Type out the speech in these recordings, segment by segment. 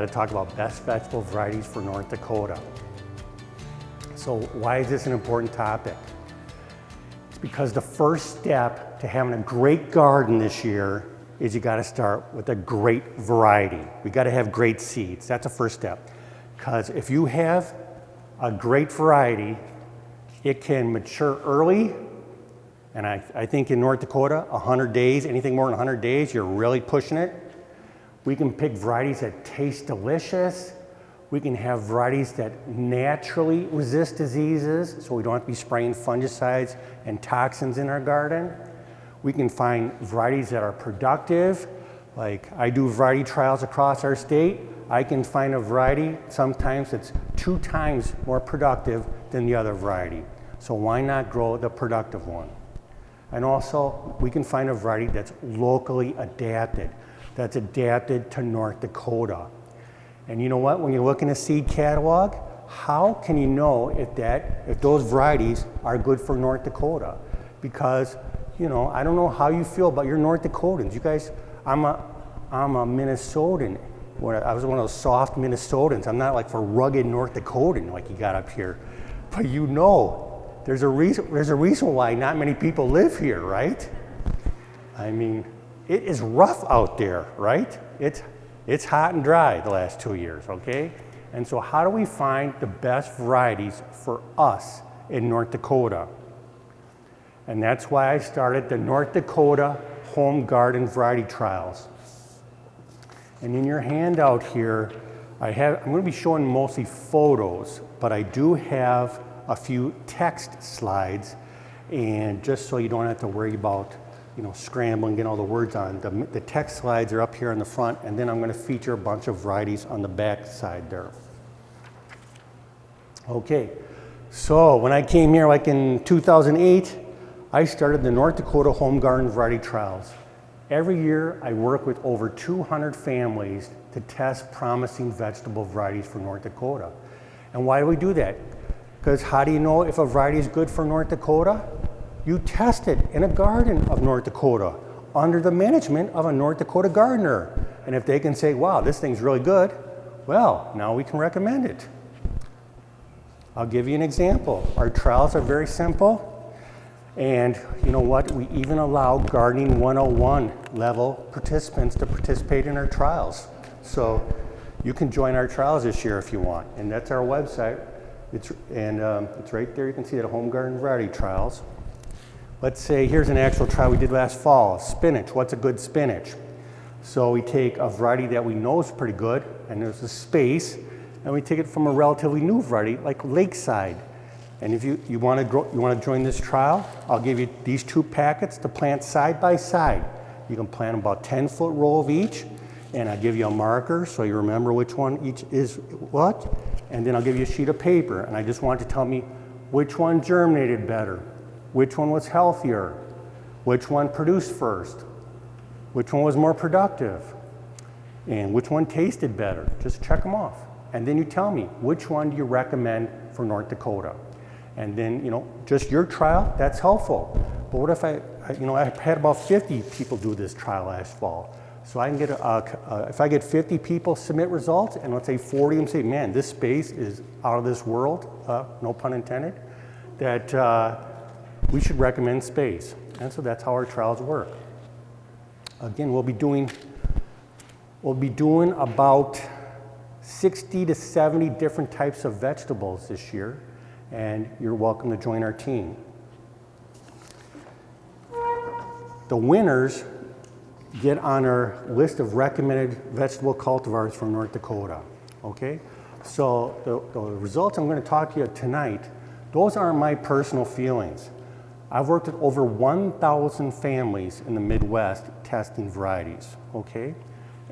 to talk about best vegetable varieties for North Dakota. So why is this an important topic? It's because the first step to having a great garden this year is you got to start with a great variety. We got to have great seeds. That's the first step. Because if you have a great variety, it can mature early. And I think in North Dakota, 100 days, anything more than 100 days, you're really pushing it. We can pick varieties that taste delicious. We can have varieties that naturally resist diseases, so we don't have to be spraying fungicides and toxins in our garden. We can find varieties that are productive. Like I do variety trials across our state. I can find a variety sometimes that's 2 times more productive than the other variety. So why not grow the productive one? And also, we can find a variety that's locally adapted, that's adapted to North Dakota. And you know what, when you look in a seed catalog, how can you know if those varieties are good for North Dakota? Because, you know, I don't know how you feel about your North Dakotans. You guys, I'm a Minnesotan. I was one of those soft Minnesotans. I'm not like for rugged North Dakotan like you got up here. But you know, there's a reason why not many people live here, right? I mean, it is rough out there, right? It's hot and dry the last 2 years, okay? And so how do we find the best varieties for us in North Dakota? And that's why I started the North Dakota Home Garden Variety Trials. And in your handout here, I'm going to be showing mostly photos, but I do have a few text slides, and just so you don't have to worry about, you know, scrambling, getting all the words on. The text slides are up here in the front, and then I'm going to feature a bunch of varieties on the back side there. Okay, so when I came here like in 2008, I started the North Dakota Home Garden Variety Trials. Every year, I work with over 200 families to test promising vegetable varieties for North Dakota. And why do we do that? Because how do you know if a variety is good for North Dakota? You test it in a garden of North Dakota under the management of a North Dakota gardener. And if they can say, wow, this thing's really good, well, now we can recommend it. I'll give you an example. Our trials are very simple. And you know what? We even allow Gardening 101 level participants to participate in our trials. So you can join our trials this year if you want. And that's our website. It's right there. You can see it at Home Garden Variety Trials. Let's say here's an actual trial we did last fall. Spinach. What's a good spinach? So we take a variety that we know is pretty good, and there's a space, and we take it from a relatively new variety like Lakeside. And if you want to join this trial, I'll give you these 2 packets to plant side by side. You can plant about 10-foot row of each, and I'll give you a marker so you remember which one each is what. And then I'll give you a sheet of paper, and I just want you to tell me which one germinated better, which one was healthier, which one produced first, which one was more productive, and which one tasted better. Just check them off. And then you tell me which one do you recommend for North Dakota. And then, you know, just your trial, that's helpful. But what if I had about 50 people do this trial last fall. So I can get, if I get 50 people submit results, and let's say 40 of them say, man, this space is out of this world, no pun intended, that we should recommend space. And so that's how our trials work. Again, we'll be doing about 60 to 70 different types of vegetables this year, and you're welcome to join our team. The winners get on our list of recommended vegetable cultivars from North Dakota, okay? So the results I'm going to talk to you tonight, those aren't my personal feelings. I've worked with over 1,000 families in the Midwest testing varieties, okay?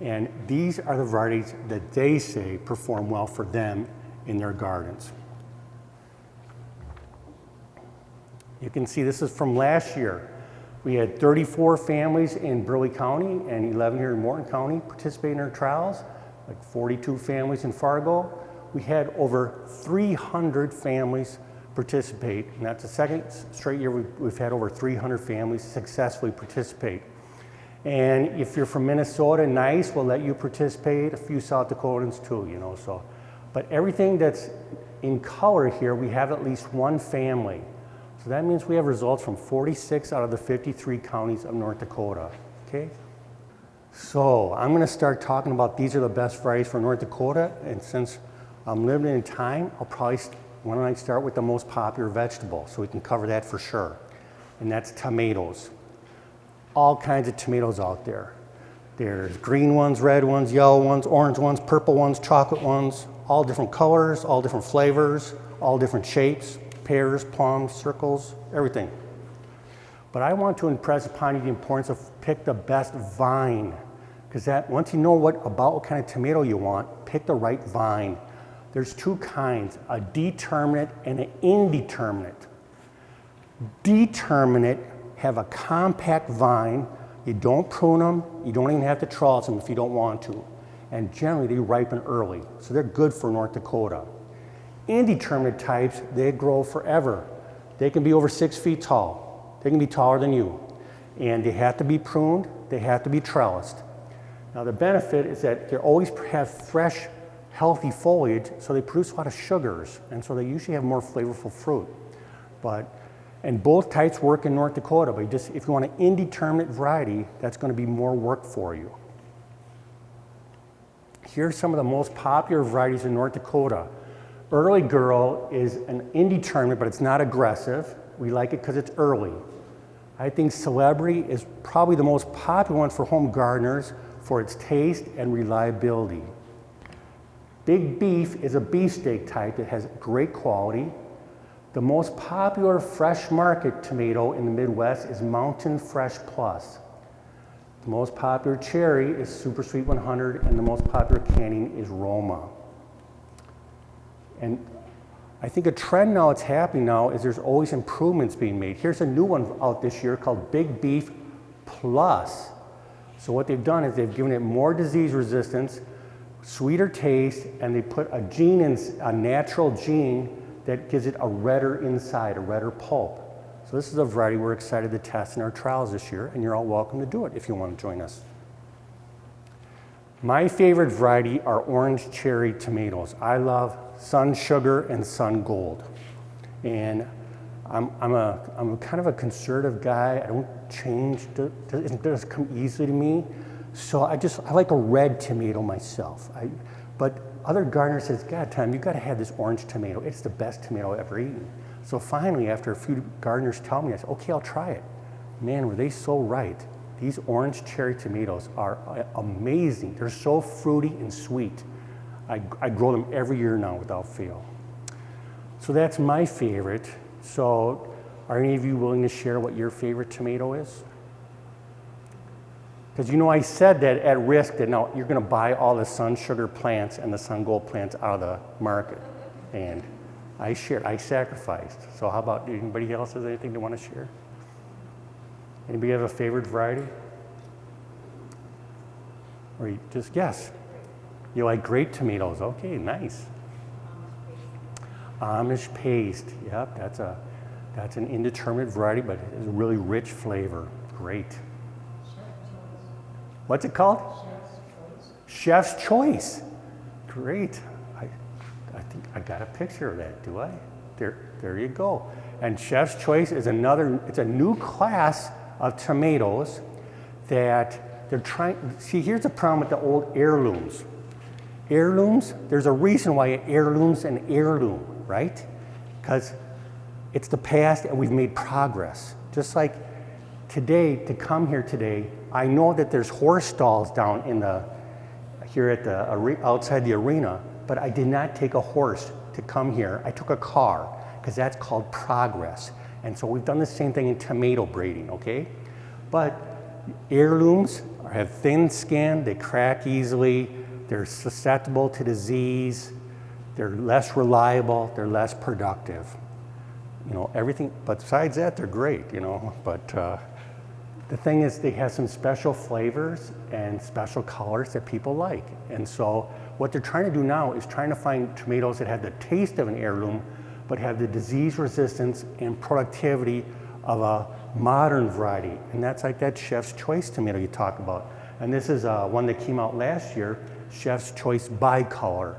And these are the varieties that they say perform well for them in their gardens. You can see this is from last year. We had 34 families in Burley County and 11 here in Morton County participate in our trials, like 42 families in Fargo. We had over 300 families participate, and that's the second straight year we've had over 300 families successfully participate. And if you're from Minnesota, nice, we'll let you participate. A few South Dakotans too, you know, so. But everything that's in color here, we have at least one family. So that means we have results from 46 out of the 53 counties of North Dakota, okay? So I'm gonna start talking about these are the best varieties for North Dakota, and since I'm limited in time, why don't I start with the most popular vegetable so we can cover that for sure, and that's tomatoes. All kinds of tomatoes out there. There's green ones, red ones, yellow ones, orange ones, purple ones, chocolate ones, all different colors, all different flavors, all different shapes, pears, plums, circles, everything. But I want to impress upon you the importance of pick the best vine, because that once you know what kind of tomato you want, pick the right vine. There's two kinds, a determinate and an indeterminate. Determinate have a compact vine. You don't prune them, you don't even have to trellis them if you don't want to. And generally they ripen early, so they're good for North Dakota. Indeterminate types, they grow forever. They can be over 6 feet tall. They can be taller than you. And they have to be pruned, they have to be trellised. Now the benefit is that they always have fresh, healthy foliage, so they produce a lot of sugars, and so they usually have more flavorful fruit. And both types work in North Dakota, but if you want an indeterminate variety, that's going to be more work for you. Here's some of the most popular varieties in North Dakota. Early Girl is an indeterminate, but it's not aggressive. We like it because it's early. I think Celebrity is probably the most popular one for home gardeners for its taste and reliability. Big Beef is a beefsteak type that has great quality. The most popular fresh market tomato in the Midwest is Mountain Fresh Plus. The most popular cherry is Super Sweet 100, and the most popular canning is Roma. And I think a trend now that's happening now is there's always improvements being made. Here's a new one out this year called Big Beef Plus. So what they've done is they've given it more disease resistance, sweeter taste, and they put a gene in, a natural gene that gives it a redder inside, a redder pulp. So this is a variety we're excited to test in our trials this year, and you're all welcome to do it if you want to join us. My favorite variety are orange cherry tomatoes. I love Sun Sugar and Sun Gold. And I'm kind of a conservative guy. I don't change, it doesn't come easily to me. So I like a red tomato myself. But other gardeners says, God, Tom, you gotta have this orange tomato. It's the best tomato I've ever eaten. So finally, after a few gardeners tell me, I said, okay, I'll try it. Man, were they so right. These orange cherry tomatoes are amazing. They're so fruity and sweet. I grow them every year now without fail. So that's my favorite. So are any of you willing to share what your favorite tomato is? Because you know I said that at risk that now you're going to buy all the Sun Sugar plants and the Sun Gold plants out of the market. And I shared, I sacrificed. So how about anybody else has anything they want to share? Anybody have a favorite variety? Or you just, yes. You like grape tomatoes, okay, nice. Amish paste, yep, that's an indeterminate variety, but it has a really rich flavor, great. What's it called? Chef's Choice. Great. I think I got a picture of that, do I? There you go. And Chef's Choice is it's a new class of tomatoes that they're trying, see here's the problem with the old heirlooms. Heirlooms, there's a reason why heirloom's an heirloom, right? Because it's the past and we've made progress. Just like today, to come here today, I know that there's horse stalls down here at the outside the arena, but I did not take a horse to come here. I took a car, because that's called progress. And so we've done the same thing in tomato breeding, okay? But heirlooms have thin skin, they crack easily, they're susceptible to disease, they're less reliable, they're less productive. You know, everything, but besides that, they're great, you know, but the thing is they have some special flavors and special colors that people like. And so what they're trying to do now is trying to find tomatoes that have the taste of an heirloom, but have the disease resistance and productivity of a modern variety, and that's like that Chef's Choice tomato you talk about. And this is one that came out last year, Chef's Choice Bicolor.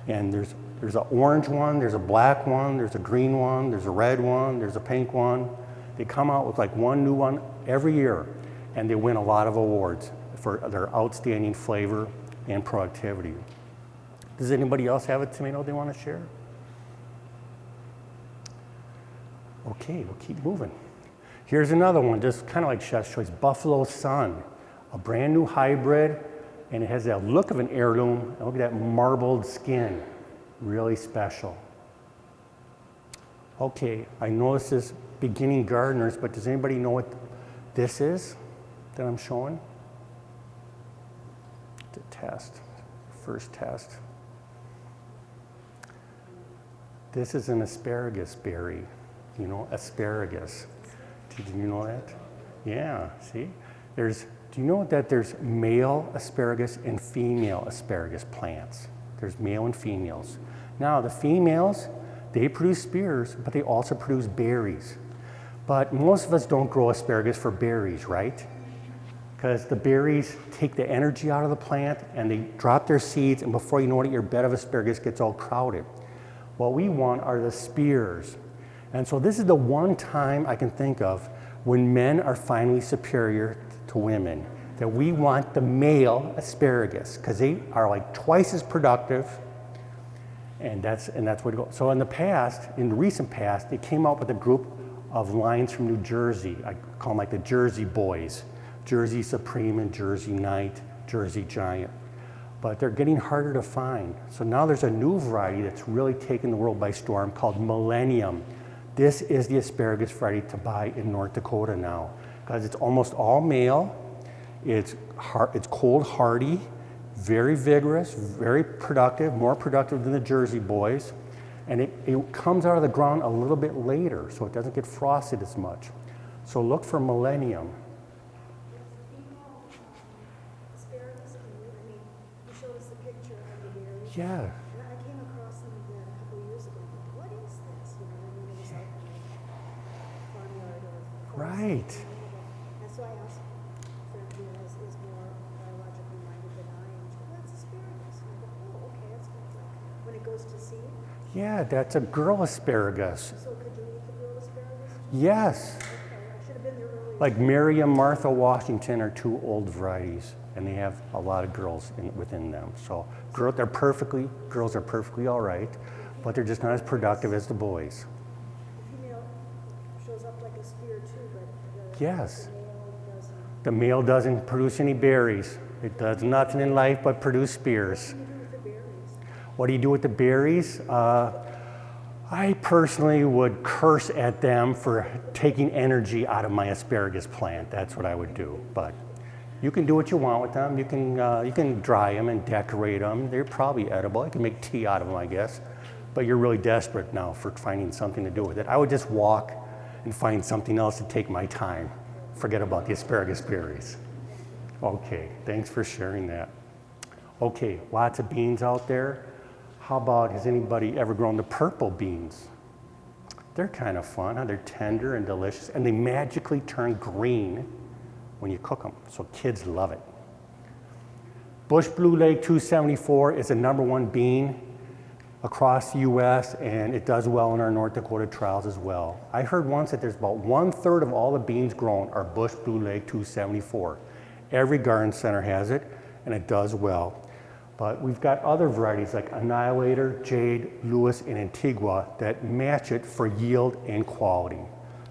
And there's an orange one, there's a black one, there's a green one, there's a red one, there's a pink one. They come out with like one new one every year, and they win a lot of awards for their outstanding flavor and productivity. Does anybody else have a tomato they want to share? Okay, we'll keep moving. Here's another one, just kind of like Chef's Choice, Buffalo Sun, a brand new hybrid, and it has that look of an heirloom. And look at that marbled skin, really special. Okay, I know this is beginning gardeners, but does anybody know what this is that I'm showing? To test, first test. This is an asparagus berry, you know, asparagus. Did you know that? Yeah, see? Do you know that there's male asparagus and female asparagus plants? There's male and females. Now, the females, they produce spears, but they also produce berries. But most of us don't grow asparagus for berries, right? Because the berries take the energy out of the plant and they drop their seeds, and before you know it, your bed of asparagus gets all crowded. What we want are the spears. And so this is the one time I can think of when men are finally superior to women, that we want the male asparagus, because they are like twice as productive, and that's where to go. So in the recent past, it came out with a group of lines from New Jersey. I call them like the Jersey Boys, Jersey Supreme and Jersey Knight, Jersey Giant. But they're getting harder to find. So now there's a new variety that's really taken the world by storm called Millennium. This is the asparagus variety to buy in North Dakota now, because it's almost all male, it's cold hardy, very vigorous, very productive, more productive than the Jersey Boys, and it comes out of the ground a little bit later, so it doesn't get frosted as much. So look for Millennium. Yeah. And I came across some of that a couple of years ago. What is this? You know, I mean, it was out in the farmyard or forest. Right. And so I asked a friend who is more biologically minded than I am. She goes, that's asparagus. And I go, oh, okay, that's like when it goes to seed. Yeah, that's a girl asparagus. So could you eat the girl asparagus? Yes. Okay, I should have been there earlier. Like Mary and Martha Washington are two old varieties, and they have a lot of girls within them. So girls are perfectly all right, but they're just not as productive as the boys. The female shows up like a spear too, but Yes. the male doesn't. The male doesn't produce any berries. It does nothing in life but produce spears. What do you do with the berries? What do you do with the berries? I personally would curse at them for taking energy out of my asparagus plant. That's what I would do. But you can do what you want with them. You can dry them and decorate them. They're probably edible. You can make tea out of them, I guess. But you're really desperate now for finding something to do with it. I would just walk and find something else to take my time. Forget about the asparagus berries. Okay, thanks for sharing that. Okay, lots of beans out there. How about, has anybody ever grown the purple beans? They're kind of fun, huh? They're tender and delicious, and they magically turn green when you cook them, so kids love it. Bush Blue Lake 274 is the #1 bean across the US, and it does well in our North Dakota trials as well. I heard once that there's about 1/3 of all the beans grown are Bush Blue Lake 274. Every garden center has it, and it does well. But we've got other varieties like Annihilator, Jade, Lewis, and Antigua that match it for yield and quality.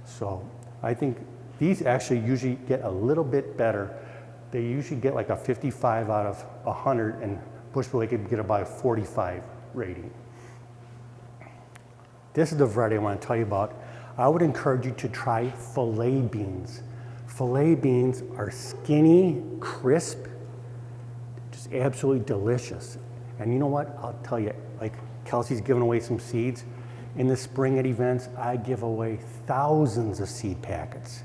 So I think these actually usually get a little bit better. They usually get like a 55 out of 100, and Bush Blue Lake can get about a 45 rating. This is the variety I want to tell you about. I would encourage you to try filet beans. Filet beans are skinny, crisp, just absolutely delicious. And you know what? I'll tell you, like Kelsey's giving away some seeds. In the spring at events, I give away thousands of seed packets.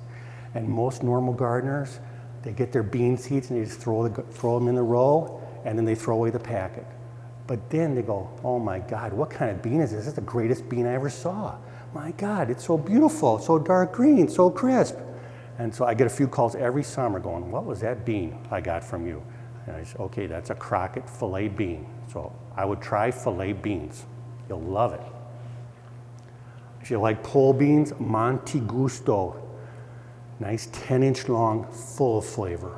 And most normal gardeners, they get their bean seeds and they just throw them in the row, and then they throw away the packet. But then they go, oh my God, what kind of bean is this? This is the greatest bean I ever saw. My God, it's so beautiful, so dark green, so crisp. And so I get a few calls every summer going, what was that bean I got from you? And I said, okay, that's a Crockett filet bean. So I would try filet beans. You'll love it. If you like pole beans, Monte Gusto. Nice 10-inch long, full of flavor.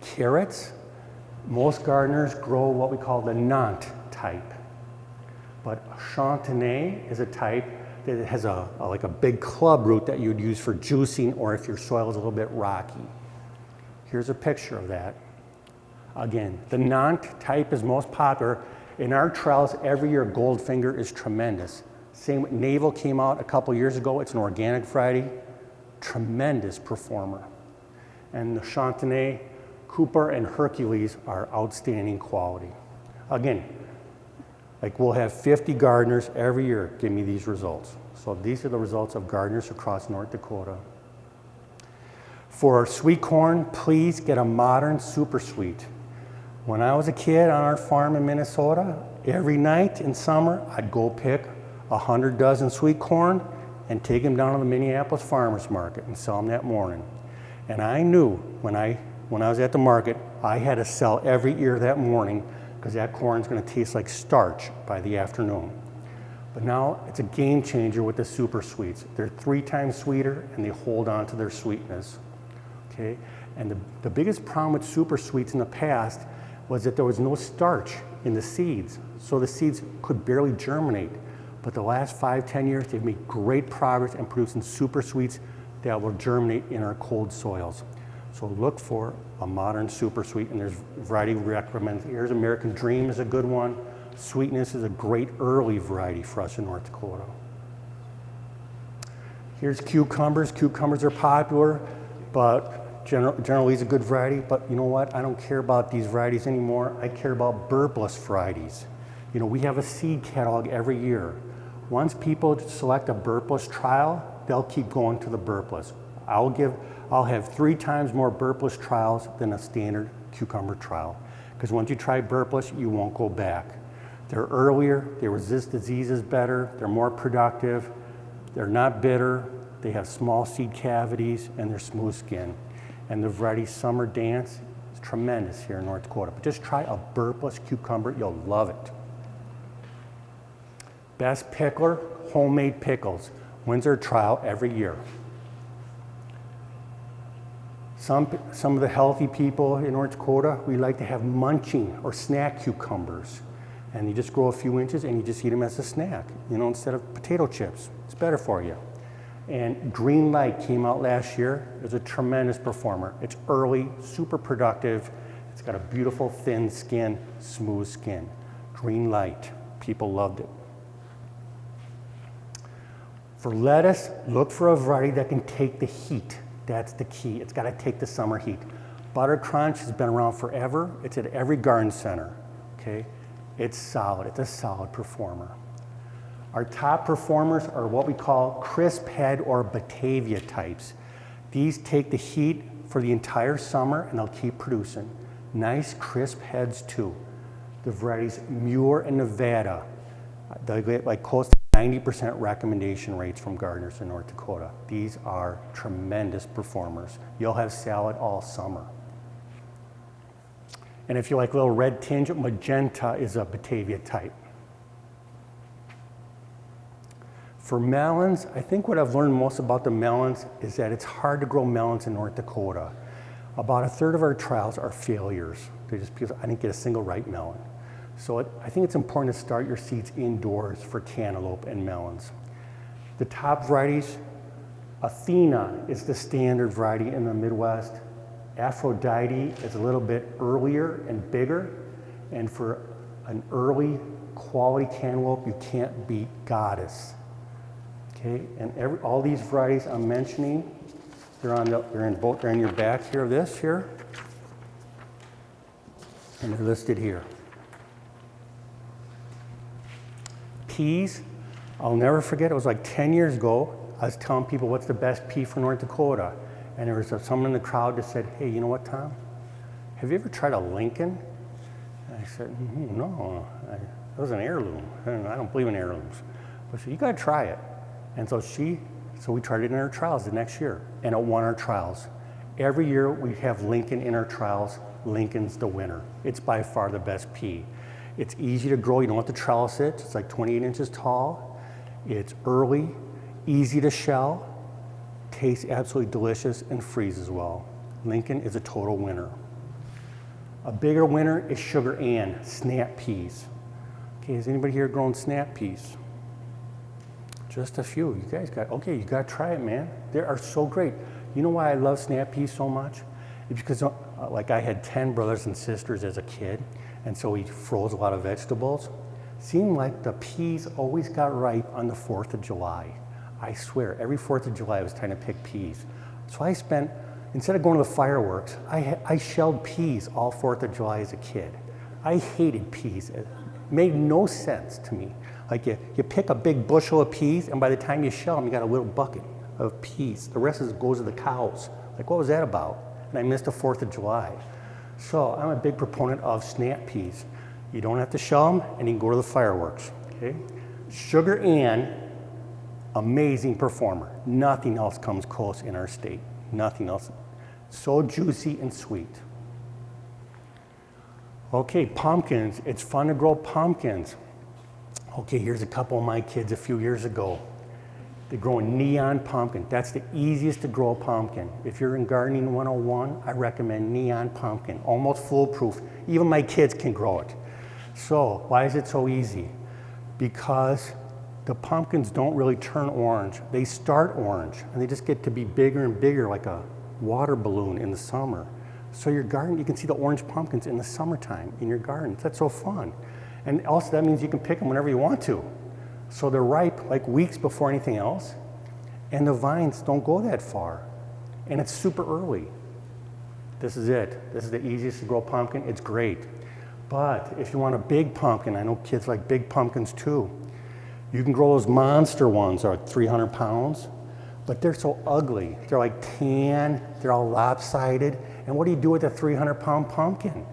Carrots, most gardeners grow what we call the Nantes type. But Chantenay is a type that has like a big club root that you'd use for juicing or if your soil is a little bit rocky. Here's a picture of that. Again, the Nantes type is most popular. In our trials every year, Goldfinger is tremendous. Same with Navel came out a couple years ago. It's an organic variety, tremendous performer. And the Chantenay, Cooper, and Hercules are outstanding quality. Again, like we'll have 50 gardeners every year give me these results. So these are the results of gardeners across North Dakota. For sweet corn, please get a modern super sweet. When I was a kid on our farm in Minnesota, every night in summer, I'd go pick 100 dozen sweet corn and take them down to the Minneapolis Farmers Market and sell them that morning. And I knew when I was at the market, I had to sell every ear that morning because that corn's going to taste like starch by the afternoon. But now it's a game changer with the super sweets. They're 3 times sweeter and they hold on to their sweetness. Okay? And the biggest problem with super sweets in the past was that there was no starch in the seeds. So the seeds could barely germinate. But the last 5-10 years, they've made great progress in producing super sweets that will germinate in our cold soils. So look for a modern super sweet, and there's a variety we recommend. Here's American Dream is a good one. Sweetness is a great early variety for us in North Dakota. Here's cucumbers. Cucumbers are popular, but generally is a good variety. But you know what? I don't care about these varieties anymore. I care about burbless varieties. You know, we have a seed catalog every year. Once people select a burbless trial, they'll keep going to the burbless. I'll have 3 times more burbless trials than a standard cucumber trial. Because once you try burbless, you won't go back. They're earlier, they resist diseases better, they're more productive, they're not bitter, they have small seed cavities, and they're smooth skin. And the variety Summer Dance is tremendous here in North Dakota. But just try a burbless cucumber, you'll love it. Best pickler, homemade pickles. Wins their trial every year. Some of the healthy people in North Dakota, we like to have munching or snack cucumbers. And you just grow a few inches and you just eat them as a snack, you know, instead of potato chips. It's better for you. And Green Light came out last year. It's a tremendous performer. It's early, super productive. It's got a beautiful thin skin, smooth skin. Green Light, people loved it. For lettuce, look for a variety that can take the heat. That's the key. It's got to take the summer heat. Butter Crunch has been around forever. It's at every garden center. Okay, it's solid. It's a solid performer. Our top performers are what we call crisp head or Batavia types. These take the heat for the entire summer and they'll keep producing. Nice crisp heads too. The varieties Muir and Nevada, they get like close to 90% recommendation rates from gardeners in North Dakota. These are tremendous performers. You'll have salad all summer. And if you like a little red tinge, magenta is a Batavia type. For melons, I think what I've learned most about the melons is that it's hard to grow melons in North Dakota. About 1/3 of our trials are failures. They just because I didn't get a single right melon. So I think it's important to start your seeds indoors for cantaloupe and melons. The top varieties, Athena is the standard variety in the Midwest. Aphrodite is a little bit earlier and bigger. And for an early quality cantaloupe, you can't beat Goddess. Okay, and all these varieties I'm mentioning, they're in your back here of this here. And they're listed here. Peas, I'll never forget, it was like 10 years ago, I was telling people what's the best pea for North Dakota. And there was someone in the crowd that said, hey, you know what, Tom? Have you ever tried a Lincoln? And I said, no, it was an heirloom. I don't believe in heirlooms. But she said, you gotta try it. And so she So we tried it in our trials the next year, and it won our trials. Every year we have Lincoln in our trials. Lincoln's the winner. It's by far the best pea. It's easy to grow. You don't have to trellis it. It's like 28 inches tall. It's early, easy to shell, tastes absolutely delicious, and freezes well. Lincoln is a total winner. A bigger winner is Sugar Ann, snap peas. Okay, is anybody here growing snap peas? Just a few. You guys got, okay, you got to try it, man. They are so great. You know why I love snap peas so much? It's because like I had 10 brothers and sisters as a kid, and so we froze a lot of vegetables. Seemed like the peas always got ripe on the 4th of July. I swear, every 4th of July it was time to pick peas. So I spent, instead of going to the fireworks, I shelled peas all 4th of July as a kid. I hated peas. It made no sense to me. Like you pick a big bushel of peas, and by the time you shell them, you got a little bucket of peas. The rest of it goes to the cows. Like, what was that about? And I missed the 4th of July. So I'm a big proponent of snap peas. You don't have to shell them, and you can go to the fireworks, okay? Sugar Ann, amazing performer. Nothing else comes close in our state. Nothing else. So juicy and sweet. Okay, pumpkins. It's fun to grow pumpkins. Okay, here's a couple of my kids a few years ago. They're growing neon pumpkin. That's the easiest to grow a pumpkin. If you're in Gardening 101, I recommend neon pumpkin. Almost foolproof. Even my kids can grow it. So why is it so easy? Because the pumpkins don't really turn orange. They start orange, and they just get to be bigger and bigger like a water balloon in the summer. So your garden, you can see the orange pumpkins in the summertime in your garden. That's so fun. And also that means you can pick them whenever you want to. So they're ripe like weeks before anything else, and the vines don't go that far. And it's super early. This is it. This is the easiest to grow pumpkin. It's great. But if you want a big pumpkin, I know kids like big pumpkins too. You can grow those monster ones that are 300 pounds, but they're so ugly. They're like tan, they're all lopsided. And what do you do with a 300-pound pumpkin?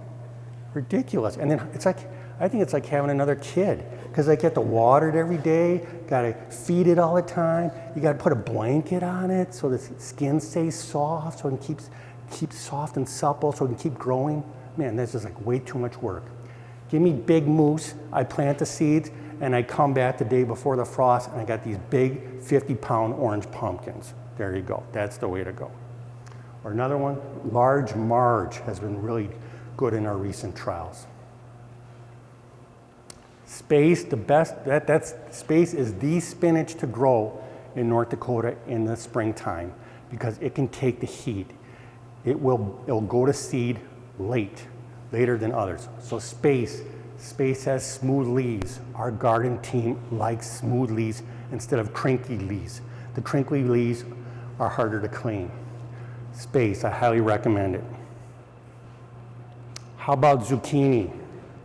Ridiculous. And then it's like, I think it's like having another kid, because I get to water it every day, gotta feed it all the time. You gotta put a blanket on it so the skin stays soft, so it keeps soft and supple, so it can keep growing. Man, that's just like way too much work. Give me big moose, I plant the seeds, and I come back the day before the frost, and I got these big 50-pound orange pumpkins. There you go, that's the way to go. Or another one, large Marge has been really good in our recent trials. Space, the best, space is the spinach to grow in North Dakota in the springtime because it can take the heat. It'll go to seed later than others. So space has smooth leaves. Our garden team likes smooth leaves instead of crinkly leaves. The crinkly leaves are harder to clean. Space, I highly recommend it. How about zucchini?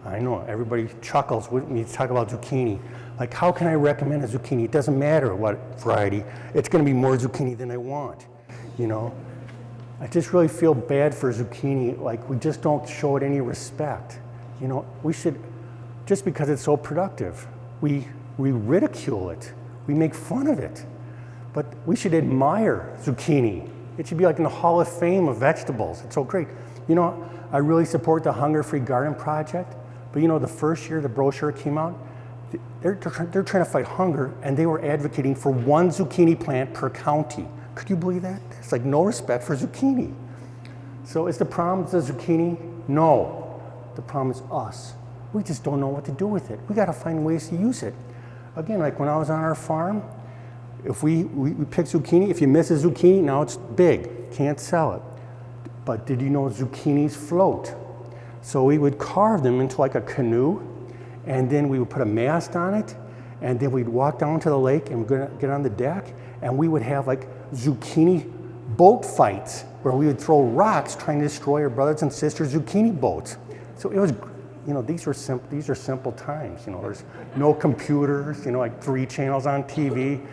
I know, everybody chuckles when you talk about zucchini. Like, how can I recommend a zucchini? It doesn't matter what variety. It's gonna be more zucchini than I want, you know? I just really feel bad for zucchini. Like, we just don't show it any respect. You know, we should, just because it's so productive, we ridicule it. We make fun of it. But we should admire zucchini. It should be like in the Hall of Fame of vegetables. It's so great. You know, I really support the Hunger-Free Garden Project. But you know, the first year the brochure came out, they're trying to fight hunger, and they were advocating for 1 zucchini plant per county. Could you believe that? There's like no respect for zucchini. So is the problem the zucchini? No. The problem is us. We just don't know what to do with it. We got to find ways to use it. Again, like when I was on our farm, if we pick zucchini, if you miss a zucchini, now it's big, can't sell it. But did you know zucchinis float? So we would carve them into like a canoe, and then we would put a mast on it, and then we'd walk down to the lake and get on the deck, and we would have like zucchini boat fights where we would throw rocks trying to destroy our brothers and sisters' zucchini boats. So it was, you know, these are simple times. You know, there's no computers, you know, like 3 channels on TV.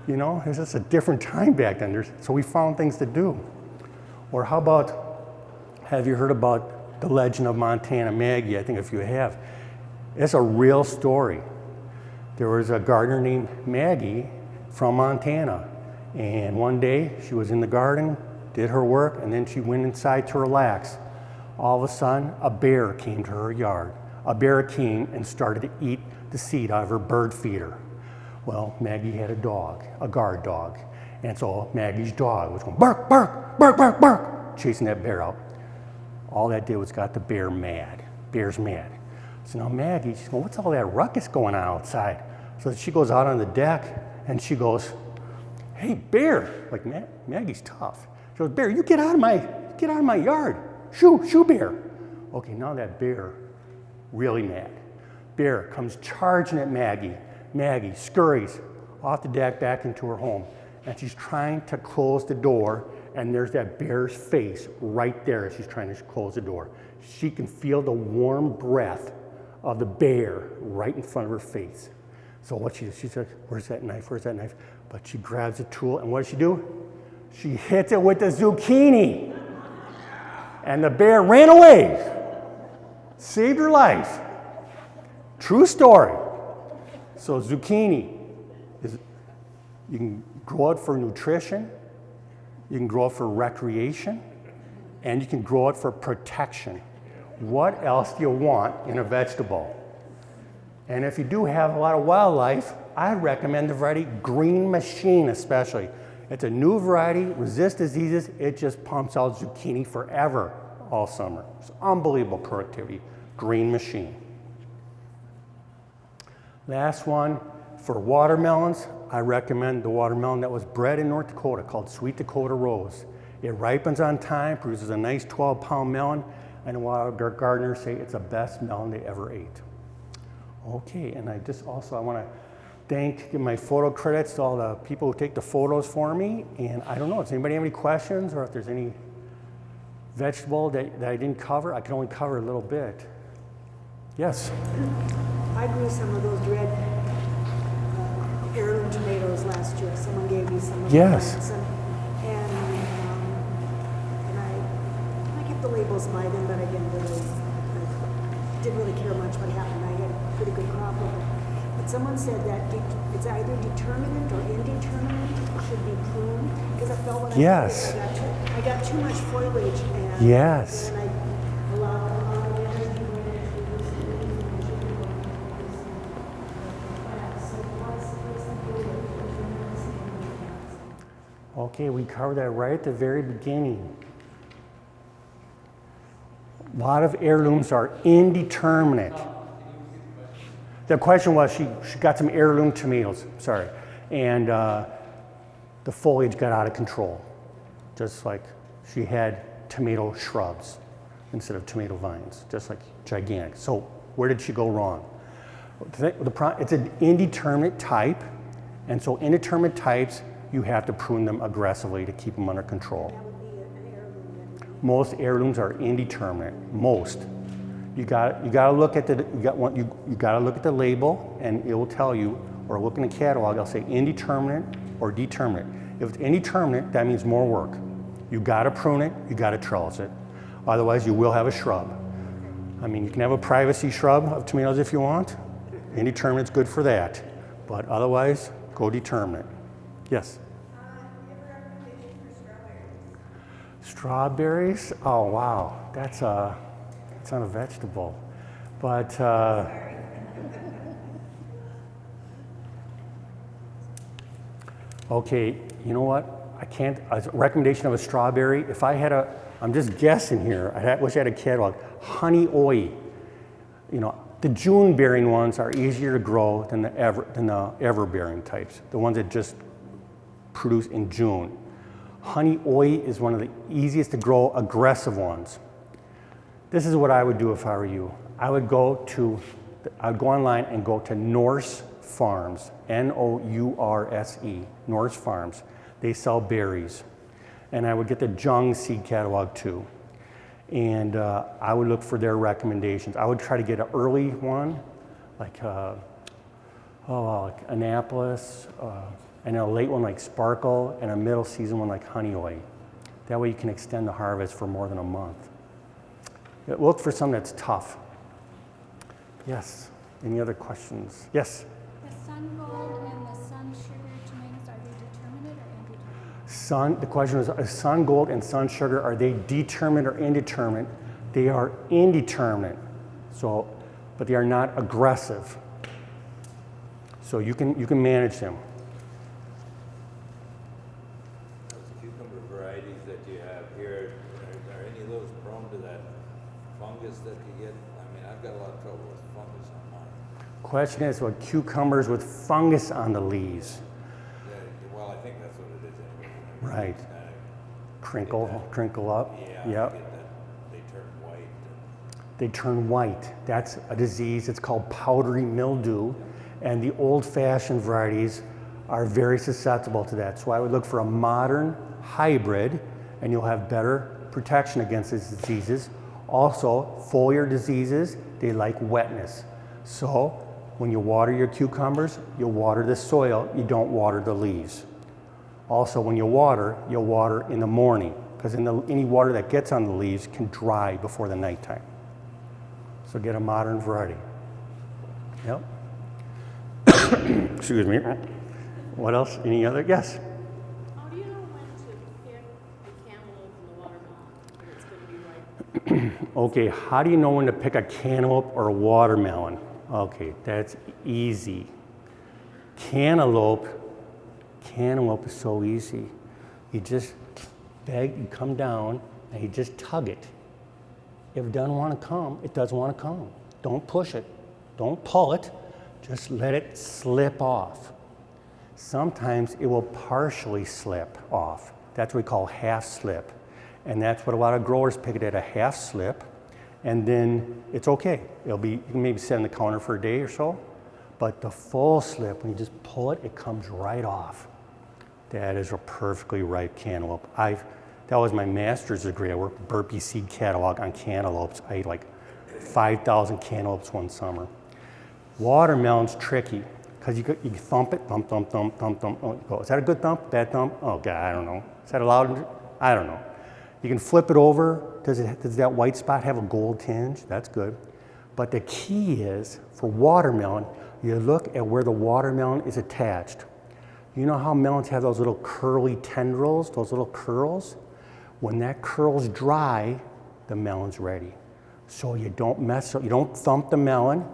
You know, it was just a different time back then. So we found things to do. Or how about, have you heard about The Legend of Montana Maggie? I think if you have. It's a real story. There was a gardener named Maggie from Montana, And one day she was in the garden, did her work, and then she went inside to relax. All of a sudden, a bear came to her yard. A bear came and started to eat the seed out of her bird feeder. Well, Maggie had a dog, a guard dog. And so Maggie's dog was going bark, bark, bark, bark, bark, chasing that bear out. All that did was got the bear mad. Bear's mad. So now Maggie, she's going, what's all that ruckus going on outside? So she goes out on the deck and she goes, hey, bear. Like Maggie's tough. She goes, bear, you get out of my yard. Shoo, bear. Okay, now that bear, really mad. Bear comes charging at Maggie. Maggie scurries off the deck back into her home. And she's trying to close the door, and there's that bear's face right there as she's trying to close the door. She can feel the warm breath of the bear right in front of her face. So what she said, where's that knife, But she grabs a tool, and what does she do? She hits it with the zucchini. And the bear ran away. Saved her life. True story. So zucchini, you can grow it for nutrition, you can grow it for recreation, and you can grow it for protection. What else do you want in a vegetable? And if you do have a lot of wildlife, I recommend the variety Green Machine especially. It's a new variety, resists diseases, it just pumps out zucchini forever all summer. It's unbelievable productivity, Green Machine. Last one, for watermelons, I recommend the watermelon that was bred in North Dakota called Sweet Dakota Rose. It ripens on time, produces a nice 12-pound melon, and a lot of gardeners say it's the best melon they ever ate. Okay, and I want to give my photo credits to all the people who take the photos for me. And I don't know, does anybody have any questions, or if there's any vegetable that I didn't cover? I can only cover a little bit. Yes? I grew some of those red heirloom tomatoes last year. Someone gave me some of them. Yes. And I kept the labels by them, but I didn't really care much what happened. I had a pretty good crop of it. But someone said that it's either determinate or indeterminate. It should be pruned, because I felt when I got too much foliage, and yes. then I allowed the energy to Okay, we covered that right at the very beginning. A lot of heirlooms are indeterminate. The question was, she got some heirloom tomatoes, and the foliage got out of control, just like she had tomato shrubs instead of tomato vines, just like gigantic. So where did she go wrong? It's an indeterminate type, and so indeterminate types, you have to prune them aggressively to keep them under control. That would be an heirloom then. Most heirlooms are indeterminate. Most. You gotta look at the label, and it will tell you, or look in the catalog. It'll say indeterminate or determinate. If it's indeterminate, that means more work. You gotta prune it. You gotta trellis it. Otherwise, you will have a shrub. I mean, you can have a privacy shrub of tomatoes if you want. Indeterminate's good for that, but otherwise, go determinate. Yes. Strawberries? Oh wow, it's not a vegetable, but okay. You know what? I can't. A recommendation of a strawberry. If I had I'm just guessing here. I wish I had a catalog. Honey Oi. You know, the June-bearing ones are easier to grow than the ever-bearing types. The ones that just produce in June. Honey Oi is one of the easiest to grow aggressive ones. This is what I would do if I were you. I would go online and go to Norse Farms, Nourse, Norse Farms. They sell berries. And I would get the Jung seed catalog too. And I would look for their recommendations. I would try to get an early one, like Annapolis, and a late one like Sparkle, and a middle season one like Honey Oi. That way you can extend the harvest for more than a month. Look for something that's tough. Yes, any other questions? Yes? The sun gold and the sun sugar tomatoes, are they determinate or indeterminate? The question is sun gold and sun sugar, are they determinate or indeterminate? They are indeterminate, but they are not aggressive. So you can manage them. Those cucumber varieties that you have here, are any of those prone to that fungus that you get? I mean, I've got a lot of trouble with fungus on mine. Question is, what cucumbers with fungus on the leaves? Yeah, well, I think that's what it is anyway. Right. It's Crinkle up. yeah, Yep. I get that. They turn white. They turn white. That's a disease. It's called powdery mildew. And the old-fashioned varieties are very susceptible to that. So I would look for a modern hybrid, and you'll have better protection against these diseases. Also, foliar diseases, they like wetness. So when you water your cucumbers, you'll water the soil, you don't water the leaves. Also, when you'll water in the morning, because any water that gets on the leaves can dry before the nighttime. So get a modern variety. Yep. Excuse me. What else? Any other? Yes? How do you know when to pick the cantaloupe and the watermelon when it's going to be ripe? Okay, how do you know when to pick a cantaloupe or a watermelon? Okay, that's easy. Cantaloupe is so easy. You just you come down and you just tug it. If it doesn't want to come, it doesn't want to come. Don't push it. Don't pull it. Just let it slip off. Sometimes it will partially slip off. That's what we call half slip. And that's what a lot of growers pick it at, a half slip, and then it's okay. You can maybe sit on the counter for a day or so, but the full slip, when you just pull it, it comes right off. That is a perfectly ripe cantaloupe. That was my master's degree. I worked Burpee Seed Catalog on cantaloupes. I ate like 5,000 cantaloupes one summer. Watermelon's tricky, because you thump it, thump, thump, thump, thump, thump. Oh, you go, is that a good thump, bad thump? Oh God, I don't know. Is that allowed? I don't know. You can flip it over. Does that white spot have a gold tinge? That's good. But the key is, for watermelon, you look at where the watermelon is attached. You know how melons have those little curly tendrils, those little curls? When that curl's dry, the melon's ready. So you don't you don't thump the melon,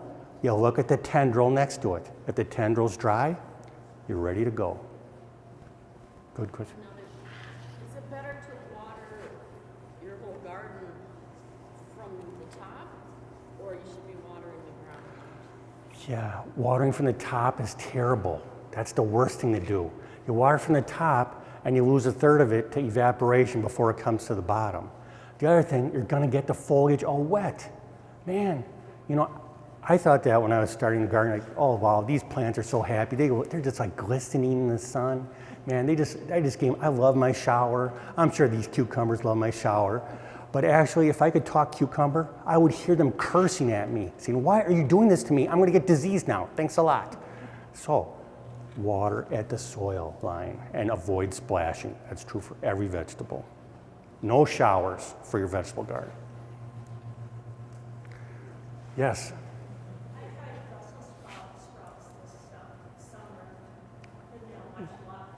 you look at the tendril next to it. If the tendril's dry, you're ready to go. Good question. Is it better to water your whole garden from the top, or you should be watering the ground? Yeah, watering from the top is terrible. That's the worst thing to do. You water from the top and you lose a third of it to evaporation before it comes to the bottom. The other thing, you're gonna get the foliage all wet. Man, I thought that when I was starting the garden, like, oh wow, these plants are so happy. They're just like glistening in the sun. Man, I love my shower. I'm sure these cucumbers love my shower. But actually, if I could talk cucumber, I would hear them cursing at me, saying, why are you doing this to me? I'm gonna get disease now, thanks a lot. So, water at the soil line and avoid splashing. That's true for every vegetable. No showers for your vegetable garden. Yes? I tried Brussels sprouts this summer. Didn't have much luck.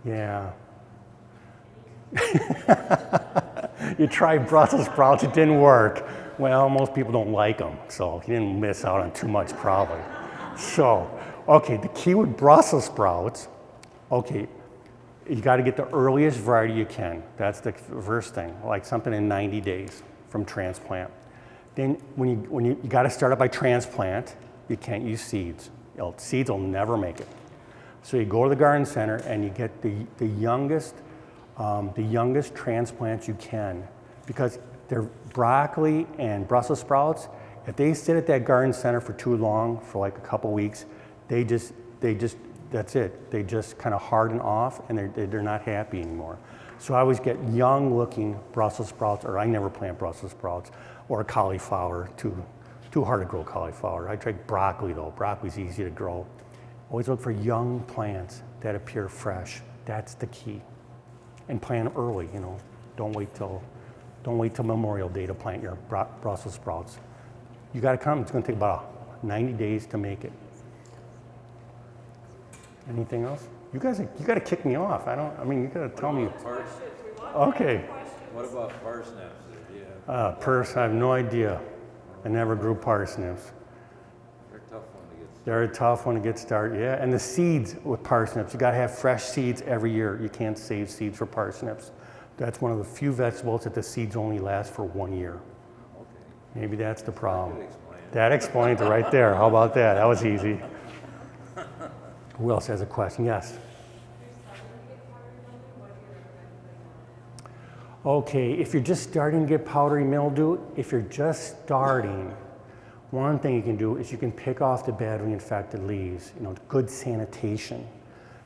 Yeah. You tried Brussels sprouts, it didn't work. Well, most people don't like them, so you didn't miss out on too much probably. So, okay, the key with Brussels sprouts, okay, you got to get the earliest variety you can. That's the first thing, like something in 90 days from transplant. Then when you got to start it by transplant, you can't use seeds. Seeds will never make it. So you go to the garden center and you get the youngest transplants you can, because they're broccoli and Brussels sprouts. If they sit at that garden center for too long, for like a couple weeks, that's it. They just kind of harden off and they're not happy anymore. So I always get young looking Brussels sprouts, or I never plant Brussels sprouts, or cauliflower, too hard to grow cauliflower. I tried broccoli though, broccoli's easy to grow. Always look for young plants that appear fresh. That's the key. And plant early, Don't wait till Memorial Day to plant your Brussels sprouts. You gotta come, it's gonna take about 90 days to make it. Anything else? You guys, you got to kick me off. I mean, you got to tell me. Okay. What about parsnips? Do you have, I have no idea. I never grew parsnips. they're a tough one to get started. They're a tough one to get started, yeah. And the seeds with parsnips, you gotta have fresh seeds every year. You can't save seeds for parsnips. That's one of the few vegetables that the seeds only last for 1 year. Okay. Maybe that's the problem. Could explain it. That explains it right there. How about that? That was easy. Who else has a question? Yes. Okay, if you're just starting to get powdery mildew, if you're just starting, one thing you can do is you can pick off the badly infected leaves, good sanitation.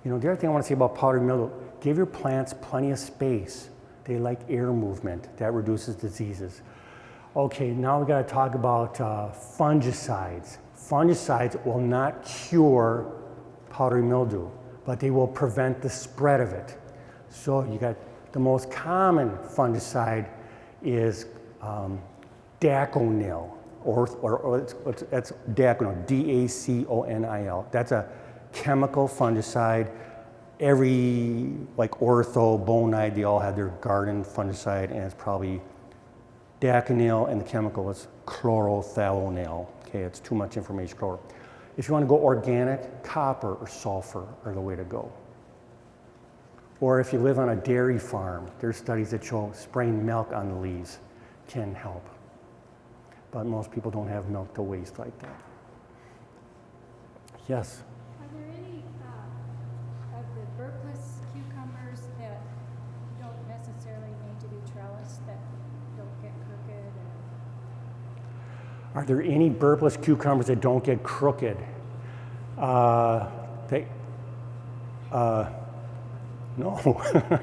The other thing I want to say about powdery mildew, give your plants plenty of space. They like air movement. That reduces diseases. Okay, now we got to talk about fungicides. Fungicides will not cure powdery mildew, but they will prevent the spread of it. So you got the most common fungicide is Daconil, or that's Daconil, D-A-C-O-N-I-L. That's a chemical fungicide. Every, like Ortho, Bonide, they all have their garden fungicide, and it's probably Daconil, and the chemical is chlorothalonil. Okay, it's too much information. If you want to go organic, copper or sulfur are the way to go. Or if you live on a dairy farm, there's studies that show spraying milk on the leaves can help. But most people don't have milk to waste like that. Yes? Are there any of the burpless cucumbers that don't necessarily need to be trellised, that don't get crooked? Are there any burpless cucumbers that don't get crooked? No,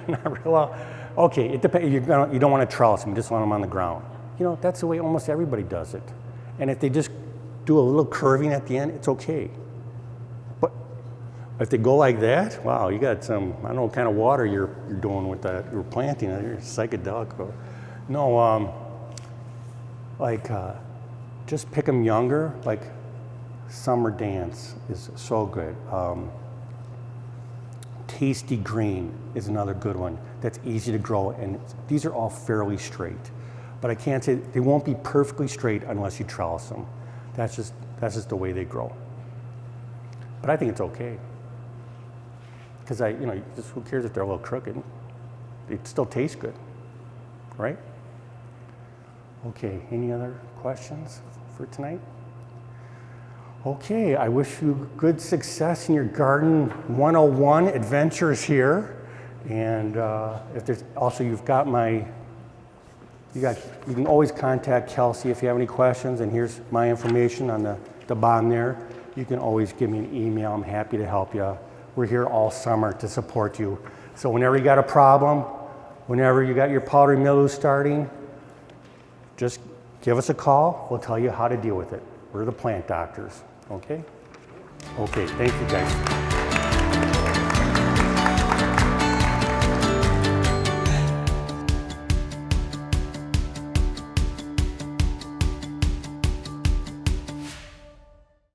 not really. Well, okay, it depends. You don't want to trellis them, you just want them on the ground. That's the way almost everybody does it. And if they just do a little curving at the end, it's okay. But if they go like that, wow, you got some, I don't know what kind of water you're doing with that, you're planting, you're psychedelic. No, just pick them younger, like Summer Dance is so good. Tasty Green is another good one that's easy to grow, and these are all fairly straight. But I can't say they won't be perfectly straight unless you trellis them. That's just the way they grow. But I think it's okay. Because just who cares if they're a little crooked? It still tastes good, right? Okay, any other questions for tonight? Okay, I wish you good success in your Garden 101 adventures here. And if there's also, you can always contact Kelsey if you have any questions, and here's my information on the bottom there. You can always give me an email. I'm happy to help you. We're here all summer to support you. So whenever you got a problem, whenever you got your powdery mildew starting, just give us a call. We'll tell you how to deal with it. We're the plant doctors. Okay? Okay, thank you guys.